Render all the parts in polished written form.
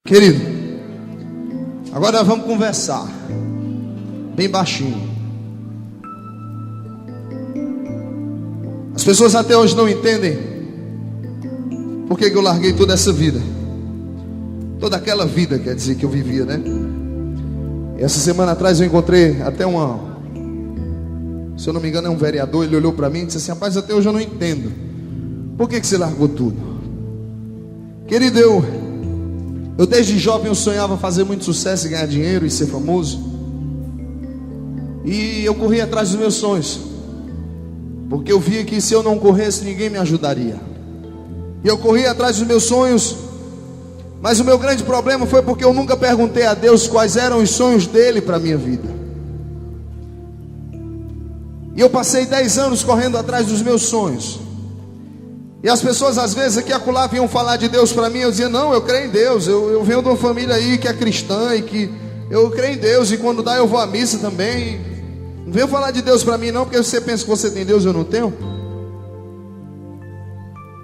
Querido, agora nós vamos conversar bem baixinho. As pessoas até hoje não entendem por que eu larguei toda essa vida. Toda aquela vida, quer dizer, que eu vivia, né? Essa semana atrás eu encontrei até se eu não me engano é um vereador. Ele olhou para mim e disse assim: rapaz, até hoje eu não entendo por que você largou tudo. Querido, eu desde jovem eu sonhava fazer muito sucesso e ganhar dinheiro e ser famoso. E eu corri atrás dos meus sonhos, porque eu via que se eu não corresse ninguém me ajudaria. E eu corri atrás dos meus sonhos. Mas o meu grande problema foi porque eu nunca perguntei a Deus quais eram os sonhos dele para a minha vida. E eu passei 10 anos correndo atrás dos meus sonhos. E as pessoas às vezes aqui acolá vinham falar de Deus para mim. Eu dizia: não, eu creio em Deus. Eu venho de uma família aí que é cristã e que eu creio em Deus. E quando dá eu vou à missa também. Não venham falar de Deus para mim não, porque você pensa que você tem Deus e eu não tenho.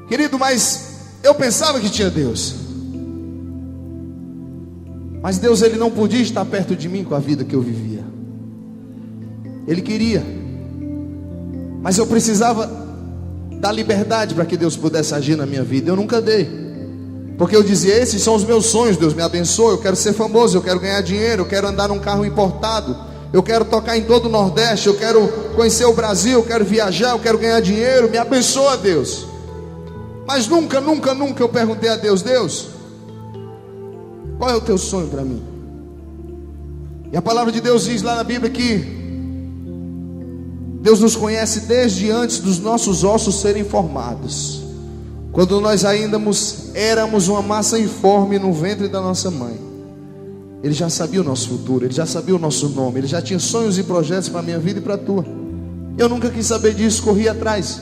Querido, mas eu pensava que tinha Deus. Mas Deus, Ele não podia estar perto de mim com a vida que eu vivia. Ele queria, mas eu precisava dar liberdade para que Deus pudesse agir na minha vida. Eu nunca dei, porque eu dizia: esses são os meus sonhos, Deus me abençoe. Eu quero ser famoso, eu quero ganhar dinheiro, eu quero andar num carro importado, eu quero tocar em todo o Nordeste, eu quero conhecer o Brasil, eu quero viajar, eu quero ganhar dinheiro. Me abençoa, Deus. Mas nunca eu perguntei a Deus: Deus, qual é o teu sonho para mim? E a palavra de Deus diz lá na Bíblia que Deus nos conhece desde antes dos nossos ossos serem formados. Quando nós ainda éramos uma massa informe no ventre da nossa mãe, Ele já sabia o nosso futuro, Ele já sabia o nosso nome, Ele já tinha sonhos e projetos para a minha vida e para a tua. Eu nunca quis saber disso, corri atrás.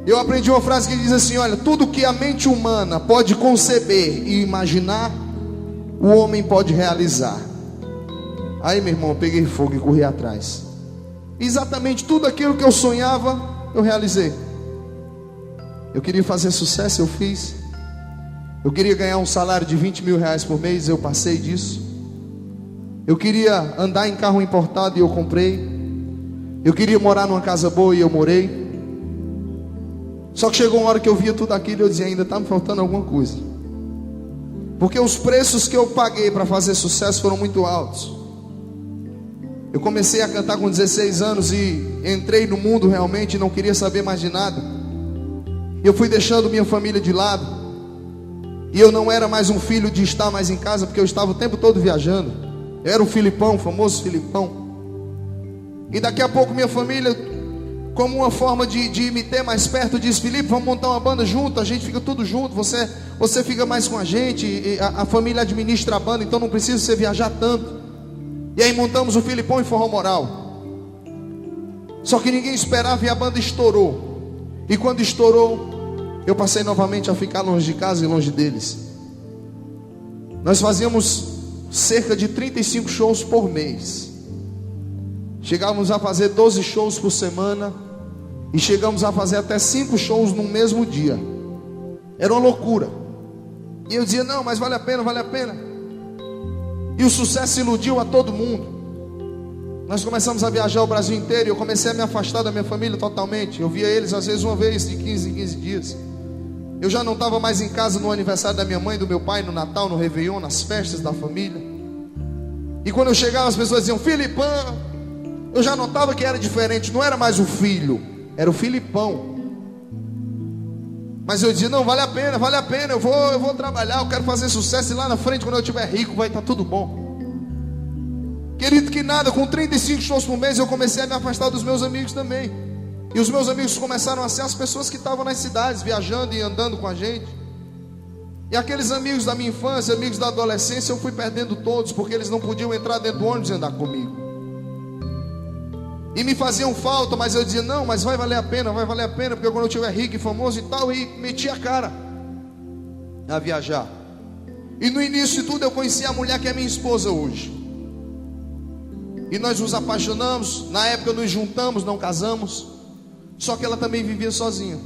Eu aprendi uma frase que diz assim: olha, tudo que a mente humana pode conceber e imaginar, o homem pode realizar. Aí, meu irmão, eu peguei fogo e corri atrás. Exatamente tudo aquilo que eu sonhava, eu realizei. Eu queria fazer sucesso, eu fiz. Eu queria ganhar um salário de 20 mil reais por mês, eu passei disso. Eu queria andar em carro importado e eu comprei. Eu queria morar numa casa boa e eu morei. Só que chegou uma hora que eu via tudo aquilo e eu dizia: ainda está me faltando alguma coisa. Porque os preços que eu paguei para fazer sucesso foram muito altos. Eu comecei a cantar com 16 anos e entrei no mundo realmente e não queria saber mais de nada. Eu fui deixando minha família de lado. E eu não era mais um filho de estar mais em casa, porque eu estava o tempo todo viajando. Eu era o Filipão, o famoso Filipão. E daqui a pouco minha família, como uma forma de me ter mais perto, diz: Felipe, vamos montar uma banda junto, a gente fica tudo junto, você fica mais com a gente, e a família administra a banda, então não precisa você viajar tanto. E aí montamos o Filipão em Forró Moral. Só que ninguém esperava e a banda estourou. E quando estourou, eu passei novamente a ficar longe de casa e longe deles. Nós fazíamos cerca de 35 shows por mês. Chegávamos a fazer 12 shows por semana. E chegamos a fazer até 5 shows no mesmo dia. Era uma loucura. E eu dizia: não, mas vale a pena, vale a pena. E o sucesso iludiu a todo mundo. Nós começamos a viajar o Brasil inteiro. E eu comecei a me afastar da minha família totalmente. Eu via eles às vezes uma vez de 15 em 15 dias. Eu já não estava mais em casa no aniversário da minha mãe, do meu pai, no Natal, no Réveillon, nas festas da família. E quando eu chegava, as pessoas diziam: Filipão. Eu já notava que era diferente. Não era mais o filho, era o Filipão. Mas eu dizia: não, vale a pena, eu vou trabalhar, eu quero fazer sucesso. E lá na frente, quando eu estiver rico, vai estar tudo bom. Querido, que nada, com 35 shows por mês, eu comecei a me afastar dos meus amigos também. E os meus amigos começaram a ser as pessoas que estavam nas cidades, viajando e andando com a gente. E aqueles amigos da minha infância, amigos da adolescência, eu fui perdendo todos, porque eles não podiam entrar dentro do ônibus e andar comigo. E me faziam falta, mas eu dizia: não, mas vai valer a pena, porque quando eu estiver rico e famoso e tal. E meti a cara a viajar. E no início de tudo eu conheci a mulher que é minha esposa hoje. E nós nos apaixonamos. Na época nos juntamos, não casamos. Só que ela também vivia sozinha.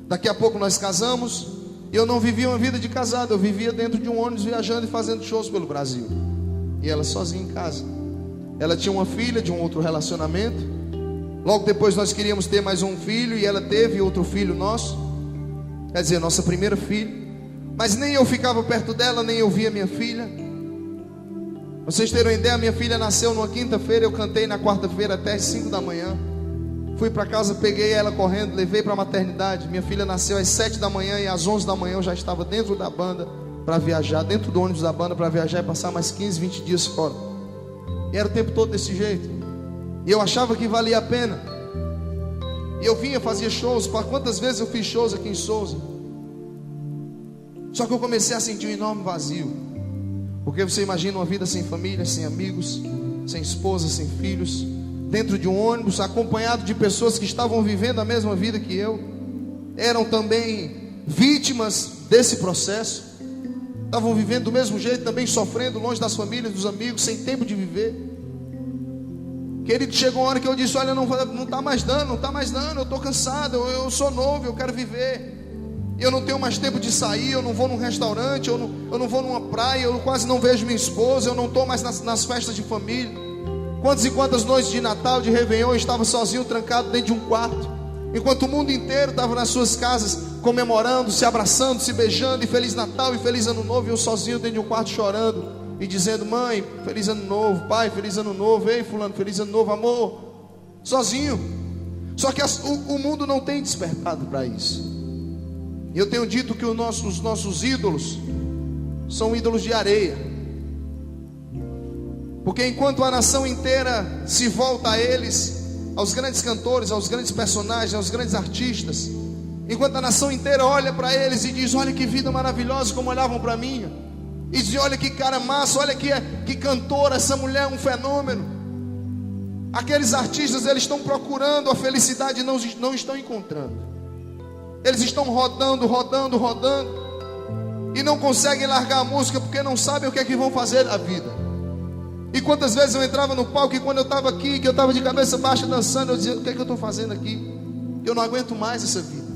Daqui a pouco nós casamos. E eu não vivia uma vida de casado, eu vivia dentro de um ônibus viajando e fazendo shows pelo Brasil. E ela sozinha em casa. Ela tinha uma filha de um outro relacionamento. Logo depois nós queríamos ter mais um filho e ela teve outro filho nosso. Quer dizer, nossa primeira filha. Mas nem eu ficava perto dela, nem eu via minha filha. Vocês terem uma ideia, minha filha nasceu numa quinta-feira, eu cantei na quarta-feira até as 5 da manhã. Fui para casa, peguei ela correndo, levei para a maternidade. Minha filha nasceu às 7 da manhã e às 11 da manhã eu já estava dentro da banda para viajar, dentro do ônibus da banda para viajar e passar mais 15, 20 dias fora. E era o tempo todo desse jeito. E eu achava que valia a pena. E eu vinha, fazia shows. Quantas vezes eu fiz shows aqui em Souza? Só que eu comecei a sentir um enorme vazio. Porque você imagina uma vida sem família, sem amigos, sem esposa, sem filhos, dentro de um ônibus, acompanhado de pessoas que estavam vivendo a mesma vida que eu, eram também vítimas desse processo, estavam vivendo do mesmo jeito, também sofrendo, longe das famílias, dos amigos, sem tempo de viver. Querido, chegou uma hora que eu disse: olha, não está mais dando, eu estou cansado, eu sou novo, eu quero viver. Eu não tenho mais tempo de sair, eu não vou num restaurante, eu não vou numa praia, eu quase não vejo minha esposa, eu não estou mais nas festas de família. Quantas e quantas noites de Natal, de Réveillon, eu estava sozinho, trancado dentro de um quarto, enquanto o mundo inteiro estava nas suas casas, comemorando, se abraçando, se beijando, e Feliz Natal e Feliz Ano Novo, e eu sozinho dentro de um quarto chorando, e dizendo: mãe, Feliz Ano Novo, pai, Feliz Ano Novo, ei fulano, Feliz Ano Novo, amor, sozinho. Só que o mundo não tem despertado para isso. E eu tenho dito que os nossos ídolos são ídolos de areia. Porque enquanto a nação inteira se volta a eles, aos grandes cantores, aos grandes personagens, aos grandes artistas, enquanto a nação inteira olha para eles e diz: olha que vida maravilhosa, como olhavam para mim, e diz: olha que cara massa, olha que cantora, essa mulher é um fenômeno. Aqueles artistas, eles estão procurando a felicidade e não estão encontrando. Eles estão rodando e não conseguem largar a música porque não sabem o que é que vão fazer da vida. E quantas vezes eu entrava no palco e quando eu estava aqui, que eu estava de cabeça baixa dançando, eu dizia: o que é que eu estou fazendo aqui? Eu não aguento mais essa vida.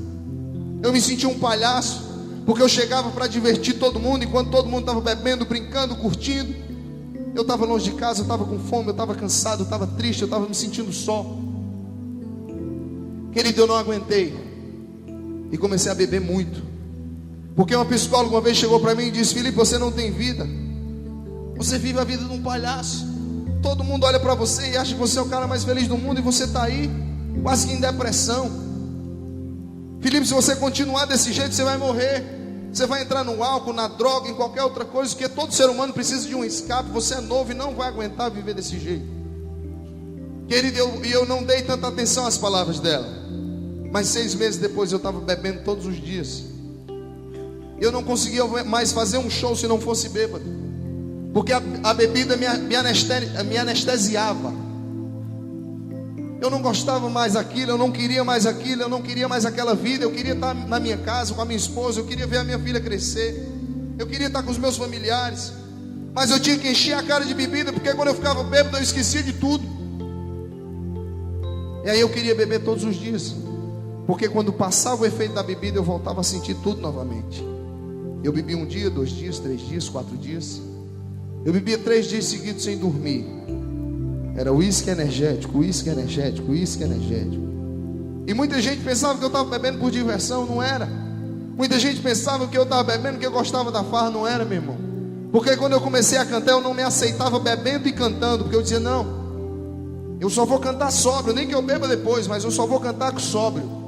Eu me sentia um palhaço, porque eu chegava para divertir todo mundo, enquanto todo mundo estava bebendo, brincando, curtindo. Eu estava longe de casa, eu estava com fome, eu estava cansado, eu estava triste, eu estava me sentindo só. Querido, eu não aguentei e comecei a beber muito. Porque uma psicóloga uma vez chegou para mim e disse: Felipe, você não tem vida. Você vive a vida de um palhaço. Todo mundo olha para você e acha que você é o cara mais feliz do mundo, e você está aí, quase que em depressão. Felipe, se você continuar desse jeito, você vai morrer. Você vai entrar no álcool, na droga, em qualquer outra coisa, porque todo ser humano precisa de um escape. Você é novo e não vai aguentar viver desse jeito. Querido, eu não dei tanta atenção às palavras dela. Mas 6 meses depois eu estava bebendo todos os dias. Eu não conseguia mais fazer um show se não fosse bêbado, porque a bebida me anestesiava. Eu não gostava mais daquilo, eu não queria mais aquilo, eu não queria mais aquela vida. Eu queria estar na minha casa com a minha esposa, eu queria ver a minha filha crescer, eu queria estar com os meus familiares. Mas eu tinha que encher a cara de bebida, porque quando eu ficava bêbado eu esquecia de tudo. E aí eu queria beber todos os dias, porque quando passava o efeito da bebida eu voltava a sentir tudo novamente. Eu bebia 1 dia, 2 dias, 3 dias, 4 dias. Eu bebia 3 dias seguidos sem dormir. Era uísque energético, uísque energético, uísque energético. E muita gente pensava que eu estava bebendo por diversão. Não era. Muita gente pensava que eu estava bebendo porque eu gostava da farra. Não era, meu irmão. Porque quando eu comecei a cantar, eu não me aceitava bebendo e cantando, porque eu dizia: não, eu só vou cantar sóbrio. Nem que eu beba depois, mas eu só vou cantar sóbrio.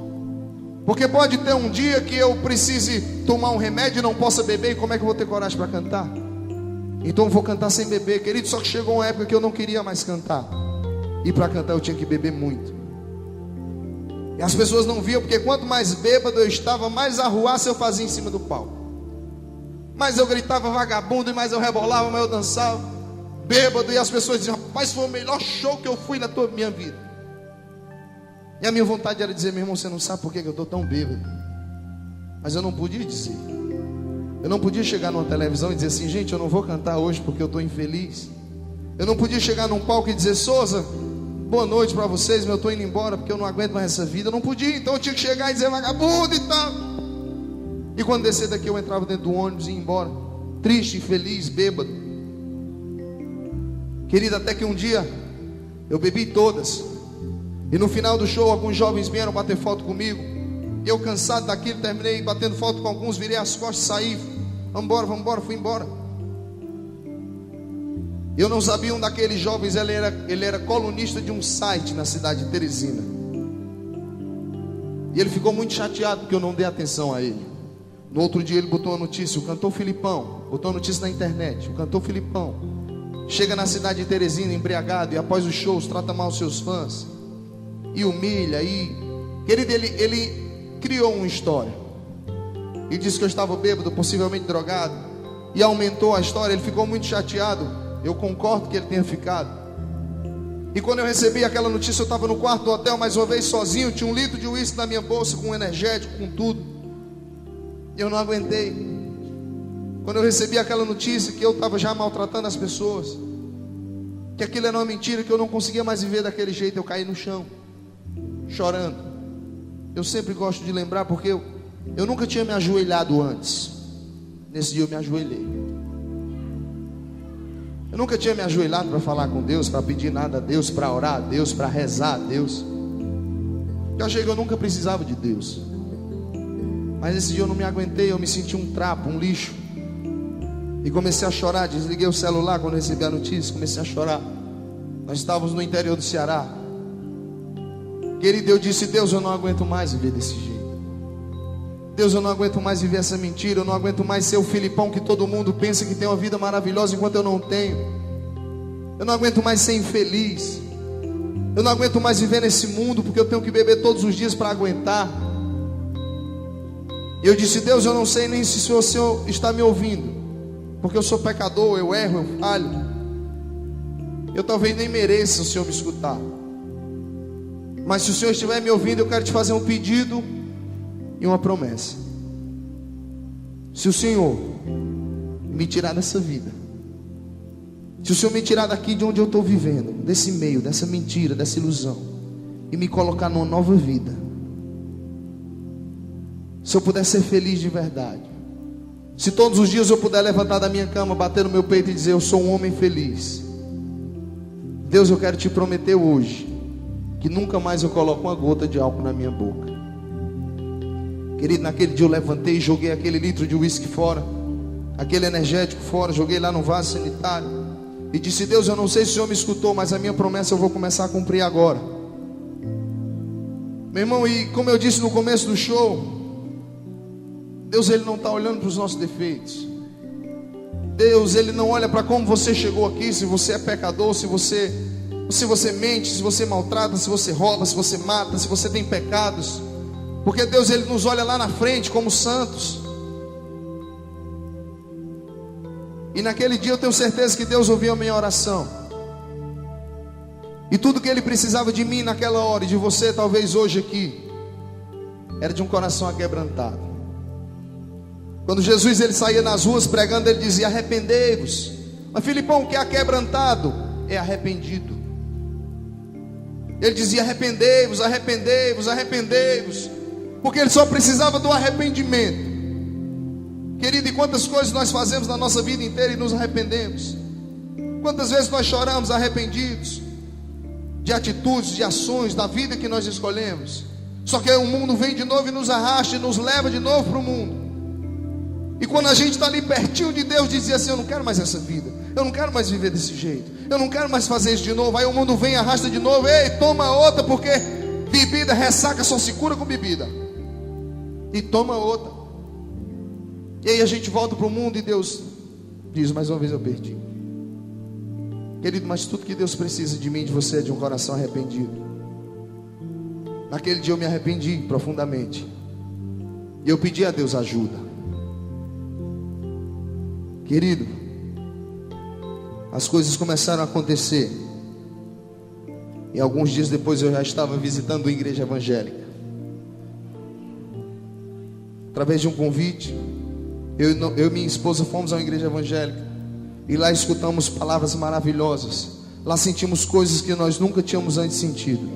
Porque pode ter um dia que eu precise tomar um remédio e não possa beber, e como é que eu vou ter coragem para cantar? Então eu vou cantar sem beber, querido. Só que chegou uma época que eu não queria mais cantar, e para cantar eu tinha que beber muito. E as pessoas não viam, porque quanto mais bêbado eu estava, mais arruaça eu fazia em cima do palco. Mais eu gritava vagabundo, e mais eu rebolava, mais eu dançava bêbado. E as pessoas diziam: rapaz, foi o melhor show que eu fui na minha vida. E a minha vontade era dizer: meu irmão, você não sabe por que eu estou tão bêbado. Mas eu não podia dizer. Eu não podia chegar numa televisão e dizer assim: gente, eu não vou cantar hoje porque eu estou infeliz. Eu não podia chegar num palco e dizer: Souza, boa noite para vocês, mas eu estou indo embora porque eu não aguento mais essa vida. Eu não podia, então eu tinha que chegar e dizer: vagabundo e tal. E quando descer daqui eu entrava dentro do ônibus e ia embora, triste, infeliz, bêbado. Querido, até que um dia eu bebi todas. E no final do show alguns jovens vieram bater foto comigo. Eu cansado daquilo, terminei batendo foto com alguns, virei as costas, saí. Vamos embora, fui embora. Eu não sabia, um daqueles jovens, ele era colunista de um site na cidade de Teresina. E ele ficou muito chateado porque eu não dei atenção a ele. No outro dia ele botou uma notícia: o cantor Filipão, botou a notícia na internet: o cantor Filipão chega na cidade de Teresina embriagado e após os shows trata mal os seus fãs e humilha. E querido, ele criou uma história e disse que eu estava bêbado, possivelmente drogado, e aumentou a história. Ele ficou muito chateado. Eu concordo que ele tenha ficado. E quando eu recebi aquela notícia, eu estava no quarto do hotel mais uma vez sozinho, tinha 1 litro de uísque na minha bolsa, com energético, com tudo. Eu não aguentei. Quando eu recebi aquela notícia que eu estava já maltratando as pessoas, que aquilo era uma mentira, que eu não conseguia mais viver daquele jeito, eu caí no chão, chorando. Eu sempre gosto de lembrar, porque eu nunca tinha me ajoelhado antes. Nesse dia eu me ajoelhei. Eu nunca tinha me ajoelhado para falar com Deus, para pedir nada a Deus, para orar a Deus, para rezar a Deus. Eu achei que eu nunca precisava de Deus. Mas esse dia eu não me aguentei, eu me senti um trapo, um lixo. E comecei a chorar, desliguei o celular quando recebi a notícia, comecei a chorar. Nós estávamos no interior do Ceará. Querido, eu disse: Deus, eu não aguento mais viver desse jeito. Deus, eu não aguento mais viver essa mentira. Eu não aguento mais ser o Filipão que todo mundo pensa que tem uma vida maravilhosa enquanto eu não tenho. Eu não aguento mais ser infeliz. Eu não aguento mais viver nesse mundo, porque eu tenho que beber todos os dias para aguentar. E eu disse: Deus, eu não sei nem se o Senhor está me ouvindo, porque eu sou pecador, eu erro, eu falho. Eu talvez nem mereça o Senhor me escutar. Mas se o Senhor estiver me ouvindo, eu quero te fazer um pedido e uma promessa. Se o Senhor me tirar dessa vida, se o Senhor me tirar daqui de onde eu estou vivendo, desse meio, dessa mentira, dessa ilusão, e me colocar numa nova vida, se eu puder ser feliz de verdade, se todos os dias eu puder levantar da minha cama, bater no meu peito e dizer: eu sou um homem feliz. Deus, eu quero te prometer hoje que nunca mais eu coloco uma gota de álcool na minha boca. Querido, naquele dia eu levantei e joguei aquele litro de uísque fora, aquele energético fora, joguei lá no vaso sanitário e disse: Deus, eu não sei se o Senhor me escutou, mas a minha promessa eu vou começar a cumprir agora. Meu irmão, e como eu disse no começo do show, Deus, Ele não está olhando para os nossos defeitos. Deus, Ele não olha para como você chegou aqui, se você é pecador, se você mente, se você maltrata, se você rouba, se você mata, se você tem pecados. Porque Deus, Ele nos olha lá na frente como santos. E naquele dia eu tenho certeza que Deus ouviu a minha oração. E tudo que Ele precisava de mim naquela hora, e de você talvez hoje aqui, era de um coração aquebrantado. Quando Jesus ele saía nas ruas pregando, ele dizia: arrependei-vos. Mas Filipão, o que é aquebrantado? É arrependido. Ele dizia: arrependei-vos, arrependei-vos, arrependei-vos. Porque ele só precisava do arrependimento. Querido, e quantas coisas nós fazemos na nossa vida inteira e nos arrependemos? Quantas vezes nós choramos arrependidos de atitudes, de ações, da vida que nós escolhemos? Só que aí o mundo vem de novo e nos arrasta e nos leva de novo para o mundo. E quando a gente está ali pertinho de Deus, dizia assim: eu não quero mais essa vida, eu não quero mais viver desse jeito, eu não quero mais fazer isso de novo. Aí o mundo vem e arrasta de novo: ei, toma outra, porque bebida, ressaca só se cura com bebida. E toma outra. E aí a gente volta para o mundo e Deus diz: mais uma vez eu perdi. Querido, mas tudo que Deus precisa de mim e de você é de um coração arrependido. Naquele dia eu me arrependi profundamente. E eu pedi a Deus ajuda. Querido, as coisas começaram a acontecer. E alguns dias depois eu já estava visitando uma igreja evangélica. Através de um convite, eu e minha esposa fomos a uma igreja evangélica. E lá escutamos palavras maravilhosas. Lá sentimos coisas que nós nunca tínhamos antes sentido.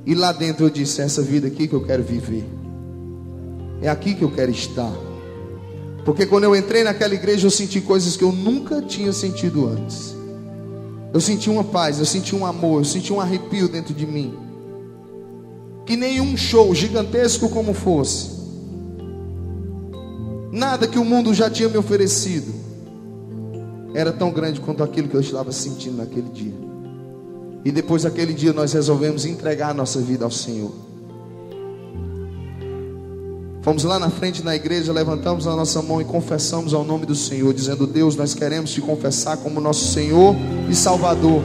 E lá dentro eu disse: é essa vida aqui que eu quero viver. É aqui que eu quero estar. Porque quando eu entrei naquela igreja, eu senti coisas que eu nunca tinha sentido antes. Eu senti uma paz, eu senti um amor, eu senti um arrepio dentro de mim. Que nenhum show, gigantesco como fosse, nada que o mundo já tinha me oferecido, era tão grande quanto aquilo que eu estava sentindo naquele dia. E depois daquele dia nós resolvemos entregar a nossa vida ao Senhor. Fomos lá na frente da igreja, levantamos a nossa mão e confessamos ao nome do Senhor, dizendo: Deus, nós queremos te confessar como nosso Senhor e Salvador.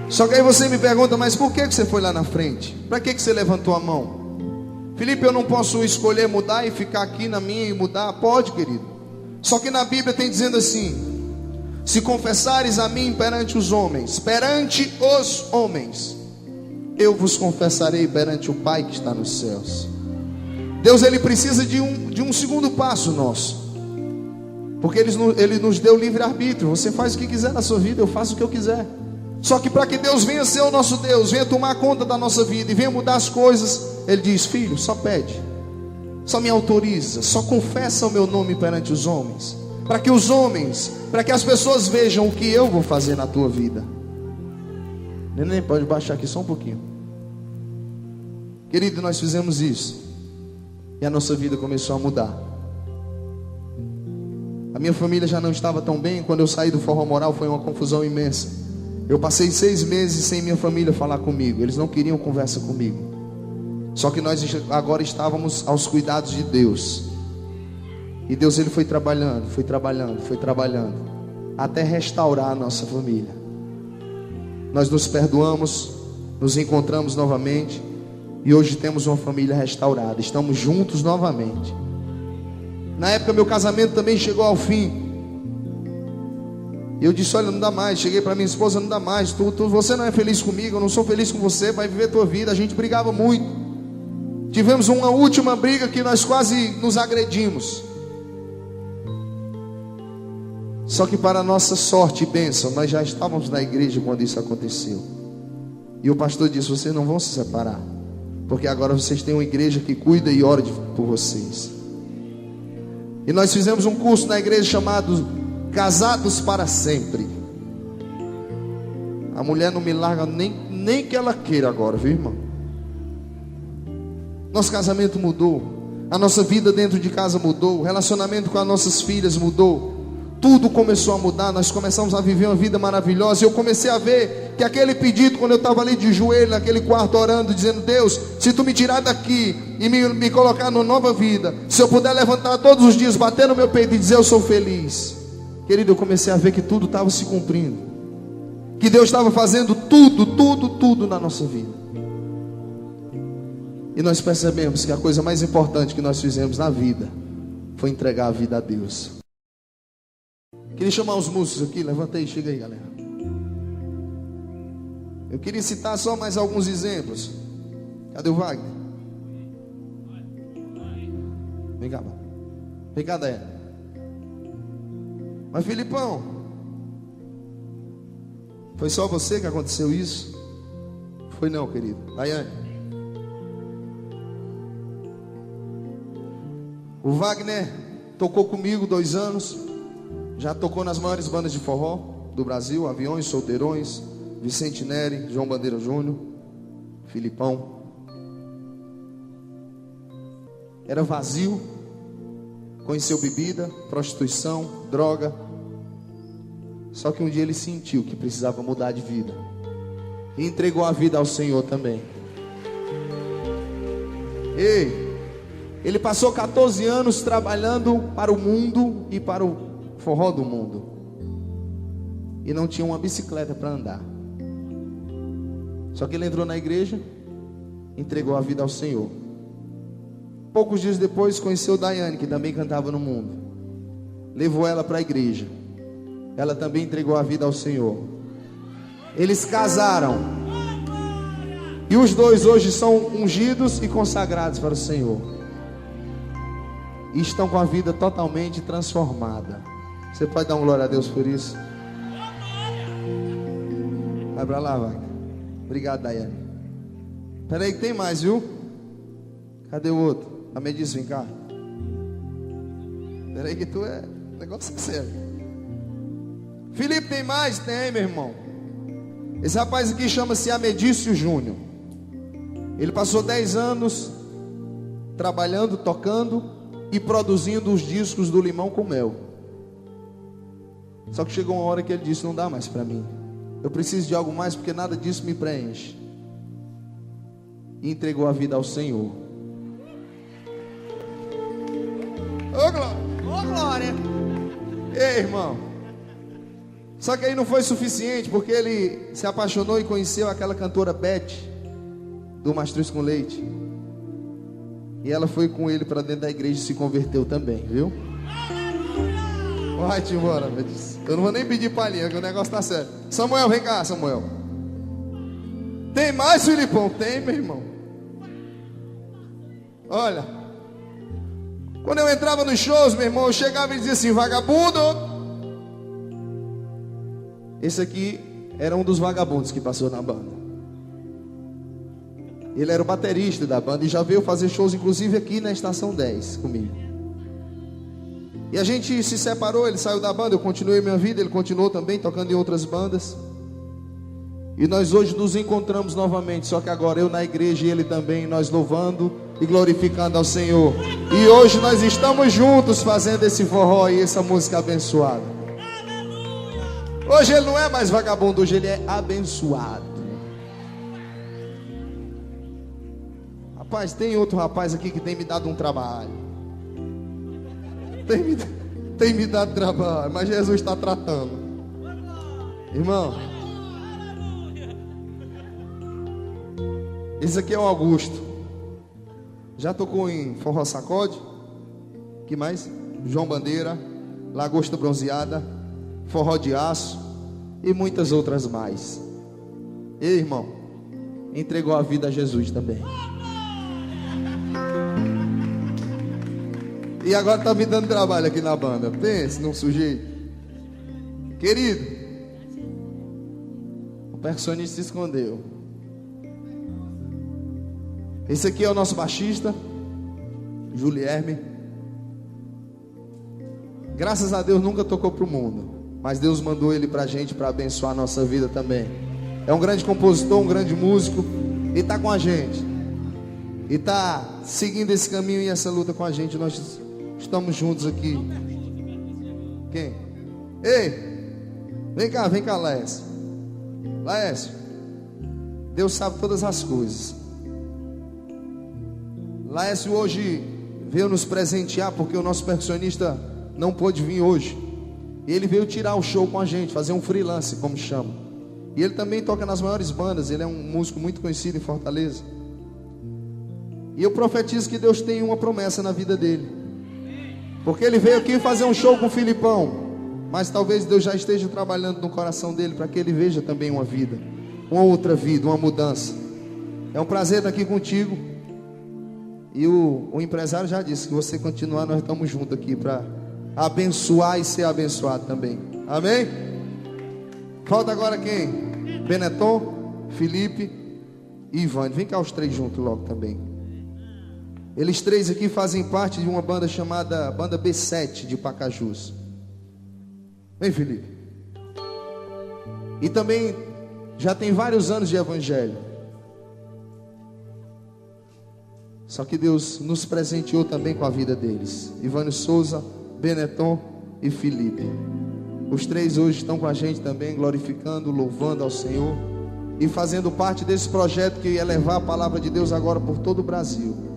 Só que aí você me pergunta: mas por que você foi lá na frente? Para que você levantou a mão? Felipe, eu não posso escolher mudar e ficar aqui na minha e mudar? Pode, querido. Só que na Bíblia tem dizendo assim: se confessares a mim perante os homens, eu vos confessarei perante o Pai que está nos céus. Deus, Ele precisa de um segundo passo nosso, porque Ele nos deu livre-arbítrio. Você faz o que quiser na sua vida, eu faço o que eu quiser. Só que para que Deus venha ser o nosso Deus, venha tomar conta da nossa vida e venha mudar as coisas, Ele diz: filho, só pede, só me autoriza, só confessa o meu nome perante os homens, para que as pessoas vejam o que eu vou fazer na tua vida. Neném, pode baixar aqui só um pouquinho. Querido, nós fizemos isso e a nossa vida começou a mudar. A minha família já não estava tão bem. Quando eu saí do Forró Moral foi uma confusão imensa. Eu passei 6 meses sem minha família falar comigo. Eles não queriam conversa comigo. Só que nós agora estávamos aos cuidados de Deus. E Deus, Ele foi trabalhando, até restaurar a nossa família. Nós nos perdoamos, nos encontramos novamente, e hoje temos uma família restaurada. Estamos juntos novamente. Na época meu casamento também chegou ao fim. E eu disse: olha, não dá mais. Cheguei para minha esposa: não dá mais, você não é feliz comigo, eu não sou feliz com você, vai viver tua vida. A gente brigava muito. Tivemos uma última briga que nós quase nos agredimos. Só que para nossa sorte e bênção, nós já estávamos na igreja quando isso aconteceu. E o pastor disse: vocês não vão se separar, porque agora vocês têm uma igreja que cuida e ora por vocês. E nós fizemos um curso na igreja chamado Casados para Sempre. A mulher não me larga nem que ela queira agora, viu, irmão? Nosso casamento mudou, a nossa vida dentro de casa mudou, o relacionamento com as nossas filhas mudou. Tudo começou a mudar, nós começamos a viver uma vida maravilhosa. E eu comecei a ver que aquele pedido, quando eu estava ali de joelho naquele quarto orando, dizendo: Deus, se tu me tirar daqui e me colocar numa nova vida, se eu puder levantar todos os dias, bater no meu peito e dizer: eu sou feliz. Querido, eu comecei a ver que tudo estava se cumprindo, que Deus estava fazendo tudo na nossa vida. E nós percebemos que a coisa mais importante que nós fizemos na vida foi entregar a vida a Deus. Queria chamar os músicos aqui, levanta aí, chega aí, galera. Eu queria citar só mais alguns exemplos. Cadê o Wagner? Vem cá, vem cá, Daiane. Mas Filipão, foi só você que aconteceu isso? Foi não, querido. Daiane. O Wagner tocou comigo 2 anos. Já tocou nas maiores bandas de forró do Brasil: Aviões, Solteirões, Vicente Neri, João Bandeira Júnior, Filipão. Era vazio, conheceu bebida, prostituição, droga. Só que um dia ele sentiu que precisava mudar de vida e entregou a vida ao Senhor também. Ele passou 14 anos trabalhando para o mundo e para o forró do mundo, e não tinha uma bicicleta para andar. Só que ele entrou na igreja, entregou a vida ao Senhor. Poucos dias depois conheceu Daiane, que também cantava no mundo. Levou ela para a igreja. Ela também entregou a vida ao Senhor. Eles casaram, e os dois hoje são ungidos e consagrados para o Senhor, e estão com a vida totalmente transformada. Você pode dar uma glória a Deus por isso? Vai para lá, vai. Obrigado, Daiane. Espera aí que tem mais, viu? Cadê o outro? A Medici, vem cá. Espera aí que tu é... negócio sério. Felipe, tem mais? Tem, meu irmão. Esse rapaz aqui chama-se Amedício Júnior. Ele passou 10 anos trabalhando, tocando e produzindo os discos do Limão com Mel. Só que chegou uma hora que ele disse: não dá mais para mim, eu preciso de algo mais, porque nada disso me preenche. E entregou a vida ao Senhor. Ô glória! Ô glória! Ei, irmão. Só que aí não foi suficiente, porque ele se apaixonou e conheceu aquela cantora Beth, do Mastruz com Leite. E ela foi com ele para dentro da igreja e se converteu também, viu? Vai-te embora, Beth. Eu não vou nem pedir palhinha, que o negócio tá sério. Samuel, vem cá, Samuel. Tem mais, Filipão? Tem, meu irmão. Olha, quando eu entrava nos shows, meu irmão, eu chegava e dizia assim: vagabundo. Esse aqui era um dos vagabundos que passou na banda. Ele era o baterista da banda e já veio fazer shows, inclusive aqui na Estação 10 comigo. E a gente se separou, ele saiu da banda, eu continuei minha vida, ele continuou também tocando em outras bandas. E nós hoje nos encontramos novamente, só que agora eu na igreja e ele também, nós louvando e glorificando ao Senhor. E hoje nós estamos juntos fazendo esse forró e essa música abençoada. Hoje ele não é mais vagabundo, hoje ele é abençoado. Rapaz, tem outro rapaz aqui que tem me dado um trabalho. Tem me dado trabalho, mas Jesus está tratando. Irmão, esse aqui é o Augusto. Já tocou em Forró Sacode? Que mais? João Bandeira, Lagosta Bronzeada, Forró de Aço e muitas outras mais. Ei, irmão, entregou a vida a Jesus também. E agora está me dando trabalho aqui na banda. Pense num sujeito. Querido, o percussionista se escondeu. Esse aqui é o nosso baixista, Julierme. Graças a Deus nunca tocou para o mundo, mas Deus mandou ele para a gente, para abençoar a nossa vida também. É um grande compositor, um grande músico, e está com a gente, e está seguindo esse caminho e essa luta com a gente. Nós estamos juntos aqui. Quem? Ei, vem cá, Laércio. Laércio, Deus sabe todas as coisas. Laércio hoje veio nos presentear, porque o nosso percussionista não pôde vir hoje. Ele veio tirar o show com a gente, fazer um freelance, como chama. E ele também toca nas maiores bandas. Ele é um músico muito conhecido em Fortaleza. E eu profetizo que Deus tem uma promessa na vida dele, porque ele veio aqui fazer um show com o Filipão, mas talvez Deus já esteja trabalhando no coração dele, para que ele veja também uma vida, uma outra vida, uma mudança. É um prazer estar aqui contigo. E o empresário já disse que você continuar, nós estamos juntos aqui para abençoar e ser abençoado também. Amém? Falta agora quem? Benetton, Felipe e Ivane. Vem cá os três juntos logo também. Eles três aqui fazem parte de uma banda chamada Banda B7 de Pacajus. Vem, Felipe. E também já tem vários anos de evangelho. Só que Deus nos presenteou também com a vida deles. Ivane Souza, Benetton e Felipe. Os três hoje estão com a gente também, glorificando, louvando ao Senhor e fazendo parte desse projeto que é levar a palavra de Deus agora por todo o Brasil.